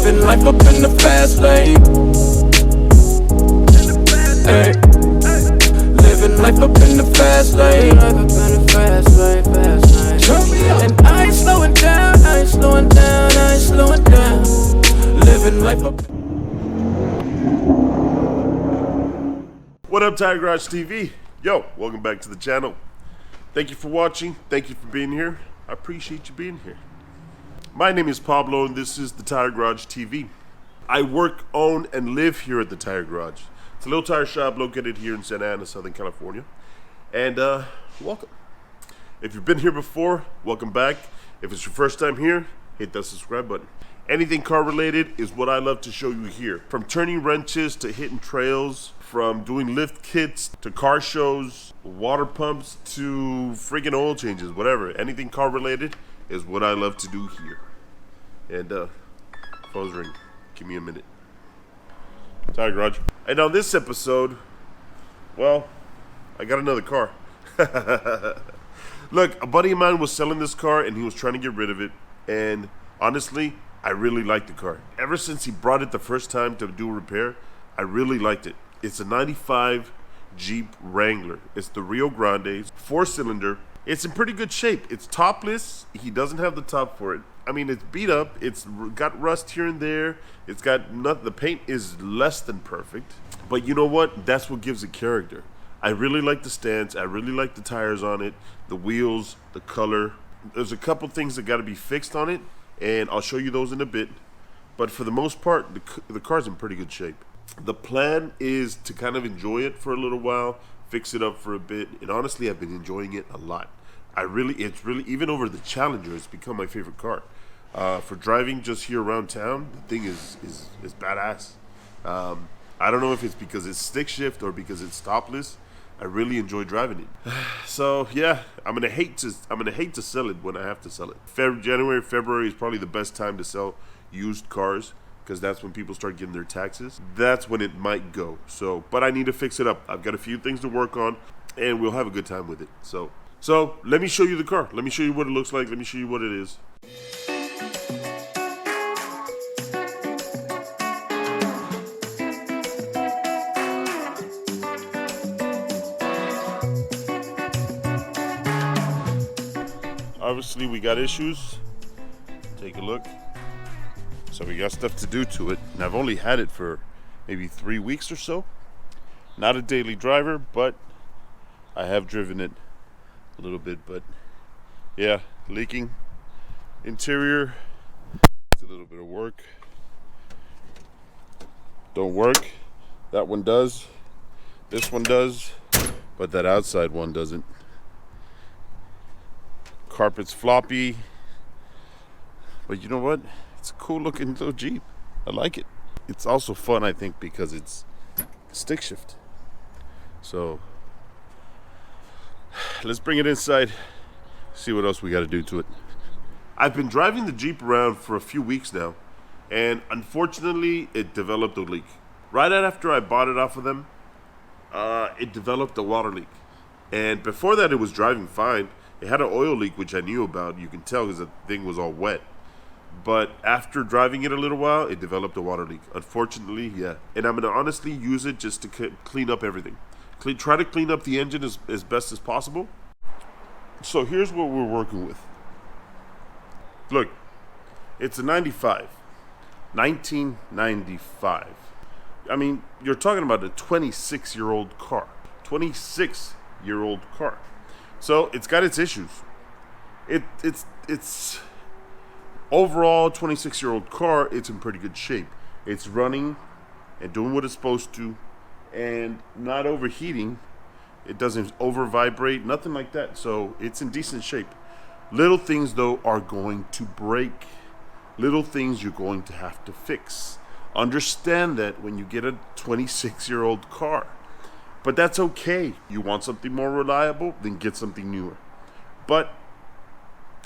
Living life up in the fast lane. Hey. Living life up in the fast lane. And I ain't slowing down, I ain't slowing down, I ain't slowing down. Living life up. What up, Tire Garage TV? Yo, welcome back to the channel. Thank you for watching. Thank you for being here. I appreciate you being here. My name is Pablo, and this is the Tire Garage TV. I work, own, and live here at the Tire Garage. It's a little tire shop located here in Santa Ana, Southern California. And welcome. If you've been here before, welcome back. If it's your first time here, hit that subscribe button. Anything car related is what I love to show you here. From turning wrenches to hitting trails, from doing lift kits to car shows, water pumps to freaking oil changes, whatever. Anything car related is what I love to do here. And phone's ring. Give me a minute. Tire Garage. And on this episode, well, I got another car. Look, a buddy of mine was selling this car and he was trying to get rid of it. And honestly, I really liked the car. Ever since he brought it the first time to do a repair, I really liked it. It's a 95 Jeep Wrangler. It's the Rio Grande, 4-cylinder. It's in pretty good shape. It's topless. He doesn't have the top for it. I mean, it's beat up. It's got rust here and there. It's got nothing. The paint is less than perfect. But you know what? That's what gives it character. I really like the stance. I really like the tires on it, the wheels, the color. There's a couple things that got to be fixed on it, and I'll show you those in a bit. But for the most part, the car's in pretty good shape. The plan is to kind of enjoy it for a little while, fix it up for a bit, and honestly, I've been enjoying it a lot. It's really, even over the Challenger, it's become my favorite car. For driving just here around town, the thing is badass. I don't know if it's because it's stick shift or because it's topless. I really enjoy driving it. So yeah, I'm gonna hate to sell it when I have to sell it. January, February is probably the best time to sell used cars because that's when people start getting their taxes. That's when it might go. So, but I need to fix it up. I've got a few things to work on, and we'll have a good time with it. So let me show you the car. Let me show you what it looks like. Let me show you what it is. Obviously, we got issues. Take a look. So we got stuff to do to it. And I've only had it for maybe 3 weeks or so. Not a daily driver, but I have driven it a little bit. But yeah, leaking. Interior. It's a little bit of work. Don't work. That one does. This one does. But that outside one doesn't. Carpet's floppy, but you know what? It's a cool looking little Jeep. I like it. It's also fun, I think, because it's stick shift. So let's bring it inside, see what else we got to do to it. I've been driving the Jeep around for a few weeks now, and it developed a leak. Right after I bought it off of them, it developed a water leak. And before that, it was driving fine. It had an oil leak, which I knew about. You can tell because the thing was all wet. But after driving it a little while, it developed a water leak. Unfortunately, yeah. And I'm going to honestly use it just to clean up everything. Try to clean up the engine as best as possible. So here's what we're working with. Look, it's a 95. 1995. I mean, you're talking about a 26-year-old car. 26-year-old car. So it's got its issues. It's overall 26-year-old car. It's in pretty good shape. It's running and doing what it's supposed to, and not overheating. It doesn't over vibrate, nothing like that. So it's in decent shape. Little things though are going to break. Little things you're going to have to fix. Understand that when you get a 26-year-old car. But that's okay. You want something more reliable, then get something newer. But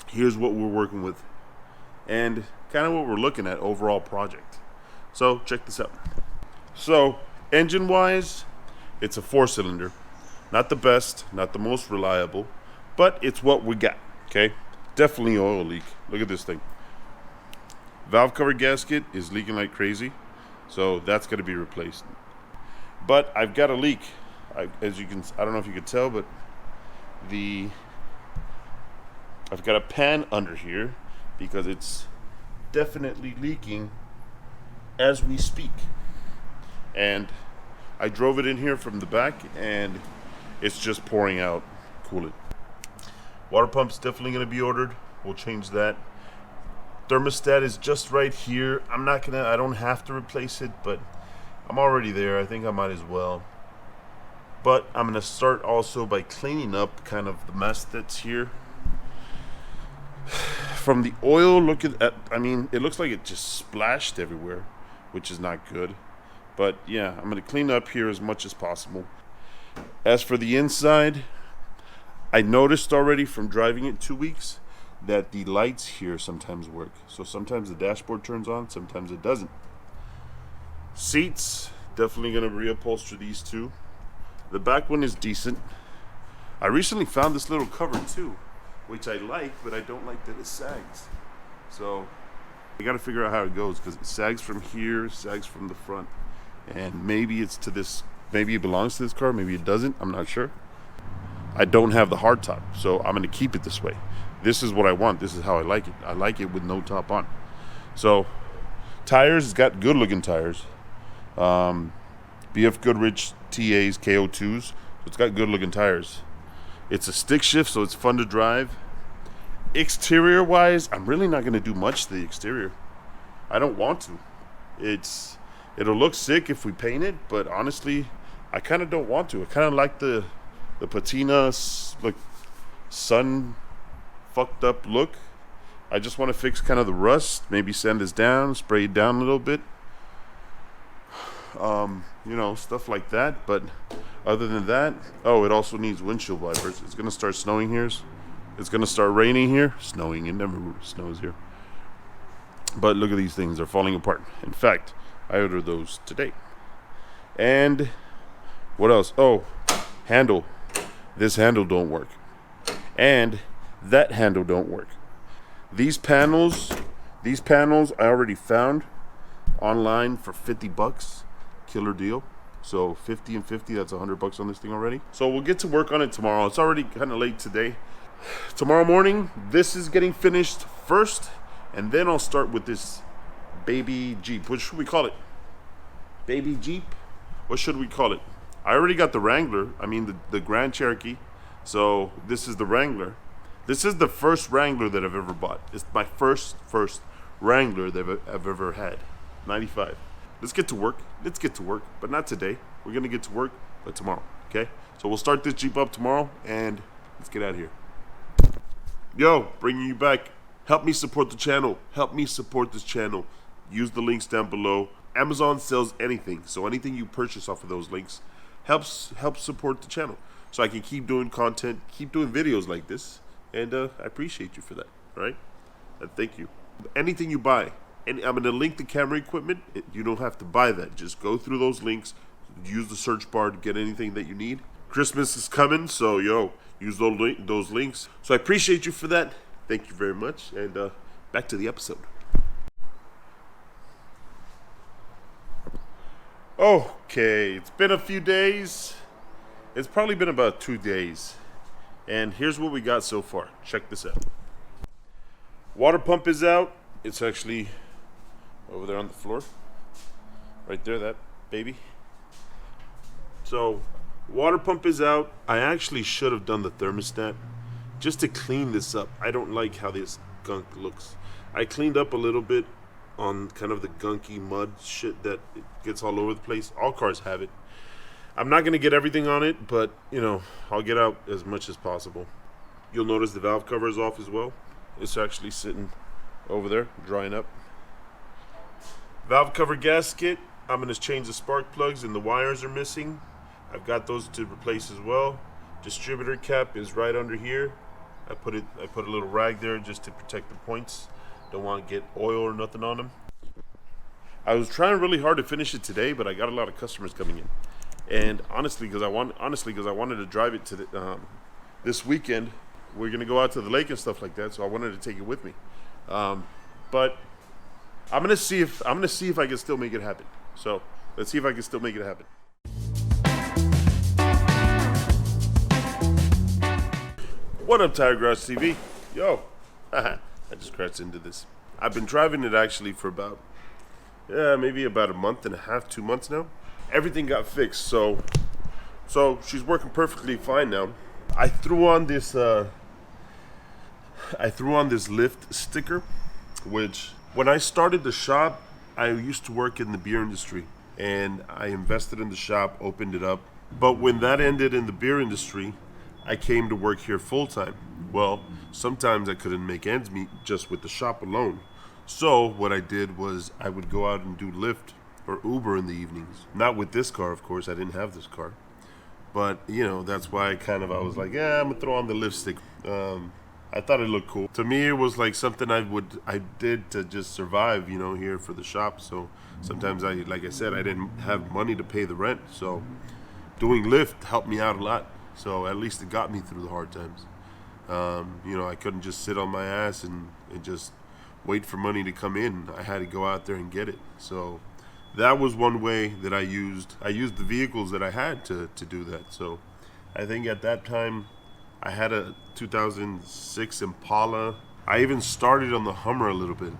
here's what we're working with and kind of what we're looking at overall project. So check this out. So engine wise, it's a 4-cylinder. Not the best, not the most reliable, but it's what we got. Okay, definitely oil leak. Look at this thing. Valve cover gasket is leaking like crazy, so that's going to be replaced. But I've got a leak. I don't know if you can tell, but I've got a pan under here because it's definitely leaking as we speak. And I drove it in here from the back, and it's just pouring out coolant. Water pump's definitely going to be ordered. We'll change that. Thermostat is just right here. I don't have to replace it, but I'm already there. I think I might as well. But I'm going to start also by cleaning up kind of the mess that's here. From the oil, it looks like it just splashed everywhere, which is not good. But yeah, I'm going to clean up here as much as possible. As for the inside, I noticed already from driving it 2 weeks that the lights here sometimes work. So sometimes the dashboard turns on, sometimes it doesn't. Seats, definitely going to reupholster these two. The back one is decent. I recently found this little cover too, which I like, but I don't like that it sags. So I got to figure out how it goes, because it sags from here, sags from the front. And maybe it's to this, maybe it belongs to this car, maybe it doesn't, I'm not sure. I don't have the hard top, so I'm going to keep it this way. This is what I want. This is how I like it. I like it with no top on. So tires, it's got good looking tires. BFgoodrich TAs, KO2s. So it's got good looking tires. It's a stick shift, so it's fun to drive. Exterior wise, I'm really not going to do much to the exterior. I don't want to. It'll look sick if we paint it, but honestly, I kind of don't want to. I kind of like the patina, like sun fucked up look. I just want to fix kind of the rust, maybe sand this down, spray it down a little bit. Stuff like that. But other than that, it also needs windshield wipers. It's going to start snowing here. It's going to start raining here. Snowing, it never snows here. But look at these things, they're falling apart. In fact, I ordered those today. And what else? Handle. This handle don't work. And that handle don't work. These panels I already found online for $50. Killer deal. So 50 and 50, that's $100 on this thing already. So we'll get to work on it tomorrow. It's already kind of late today. Tomorrow morning, this is getting finished first, and then I'll start with this baby Jeep. What should we call it? Baby Jeep? What should we call it? I already got the Wrangler. The Grand Cherokee. So this is the Wrangler. This is the first Wrangler that I've ever bought. It's my first Wrangler that I've ever had. 95. Let's get to work. But not today. We're going to get to work, but tomorrow. Okay? So we'll start this Jeep up tomorrow, and let's get out of here. Yo, bringing you back. Help me support the channel. Help me support this channel. Use the links down below. Amazon sells anything, so anything you purchase off of those links helps support the channel, so I can keep doing content, keep doing videos like this, and I appreciate you for that. All right? Thank you. Anything you buy, and I'm gonna link the camera equipment. You don't have to buy that. Just go through those links. Use the search bar to get anything that you need. Christmas is coming, so use those links. So I appreciate you for that. Thank you very much, and back to the episode. Okay, it's been a few days. It's probably been about 2 days. And here's what we got so far. Check this out. Water pump is out. It's actually over there on the floor. Right there, that baby. So, water pump is out. I actually should have done the thermostat just to clean this up. I don't like how this gunk looks. I cleaned up a little bit on kind of the gunky mud shit that it gets all over the place. All cars have it. I'm not going to get everything on it, but, I'll get out as much as possible. You'll notice the valve cover is off as well. It's actually sitting over there, drying up. Valve cover gasket. I'm going to change the spark plugs, and the wires are missing. I've got those to replace as well. Distributor cap is right under here. I put a little rag there just to protect the points. Don't want to get oil or nothing on them. I was trying really hard to finish it today, but I got a lot of customers coming in. And honestly, because I wanted to drive it to this weekend, we're gonna go out to the lake and stuff like that. So I wanted to take it with me. But I'm gonna see if I can still make it happen. So let's see if I can still make it happen. What up, Tire Garage TV? Yo, I just crashed into this. I've been driving it actually for about, maybe about a month and a half, 2 months now. Everything got fixed, so she's working perfectly fine now. I threw on this lift sticker, which when I started the shop, I used to work in the beer industry, and I invested in the shop, opened it up. But when that ended in the beer industry, I came to work here full time. Well, sometimes I couldn't make ends meet just with the shop alone. So what I did was I would go out and do Lyft or Uber in the evenings. Not with this car, of course. I didn't have this car. But, that's why I was like, I'm going to throw on the Lyft stick. I thought it looked cool. To me, it was like something I did to just survive, here for the shop. So sometimes like I said, I didn't have money to pay the rent. So doing Lyft helped me out a lot. So at least it got me through the hard times. I couldn't just sit on my ass and just wait for money to come in. I had to go out there and get it. So that was one way that I used the vehicles that I had to do that. So I think at that time I had a 2006 Impala. I even started on the Hummer a little bit,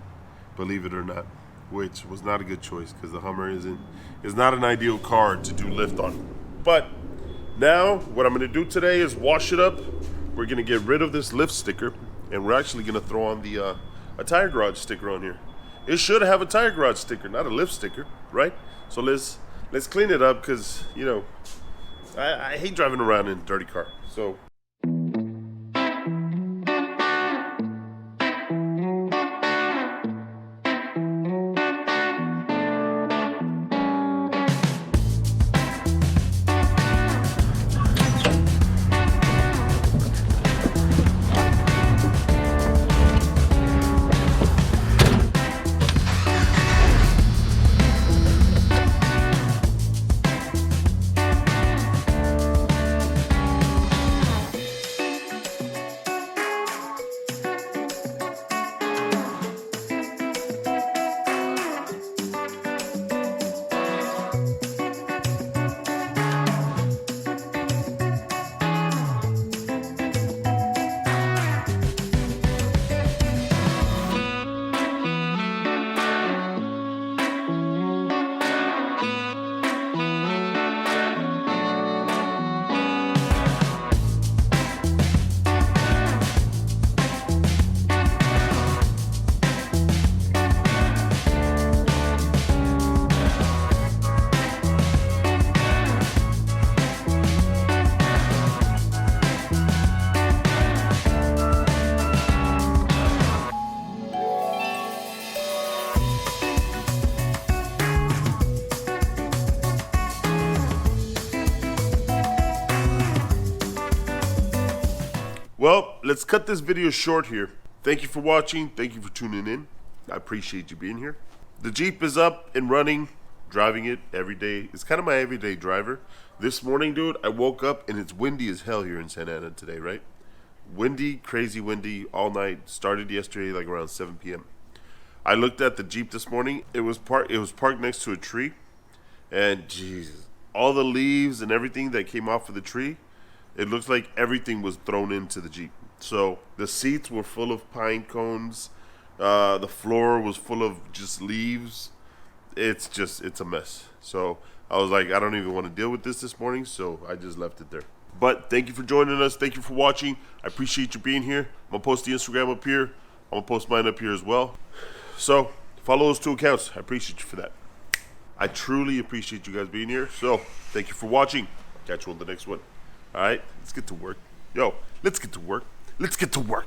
believe it or not, which was not a good choice because the Hummer is not an ideal car to do Lyft on. But now, what I'm going to do today is wash it up. We're going to get rid of this Lyft sticker, and we're actually going to throw on the a Tire Garage sticker on here. It should have a Tire Garage sticker, not a Lyft sticker, right? So let's clean it up because, I hate driving around in a dirty car. So well, let's cut this video short here. Thank you for watching. Thank you for tuning in. I appreciate you being here. The Jeep is up and running, driving it every day. It's kind of my everyday driver. This morning, dude, I woke up and it's windy as hell here in Santa Ana today, right? Windy, crazy windy all night. Started yesterday like around 7 p.m. I looked at the Jeep this morning. It was parked next to a tree. And Jesus, all the leaves and everything that came off of the tree, it looks like everything was thrown into the Jeep. So the seats were full of pine cones. The floor was full of just leaves. It's a mess. So I was like, I don't even want to deal with this morning. So I just left it there. But thank you for joining us. Thank you for watching. I appreciate you being here. I'm going to post the Instagram up here. I'm going to post mine up here as well. So follow those two accounts. I appreciate you for that. I truly appreciate you guys being here. So thank you for watching. Catch you on the next one. All right, let's get to work. Yo, let's get to work. Let's get to work.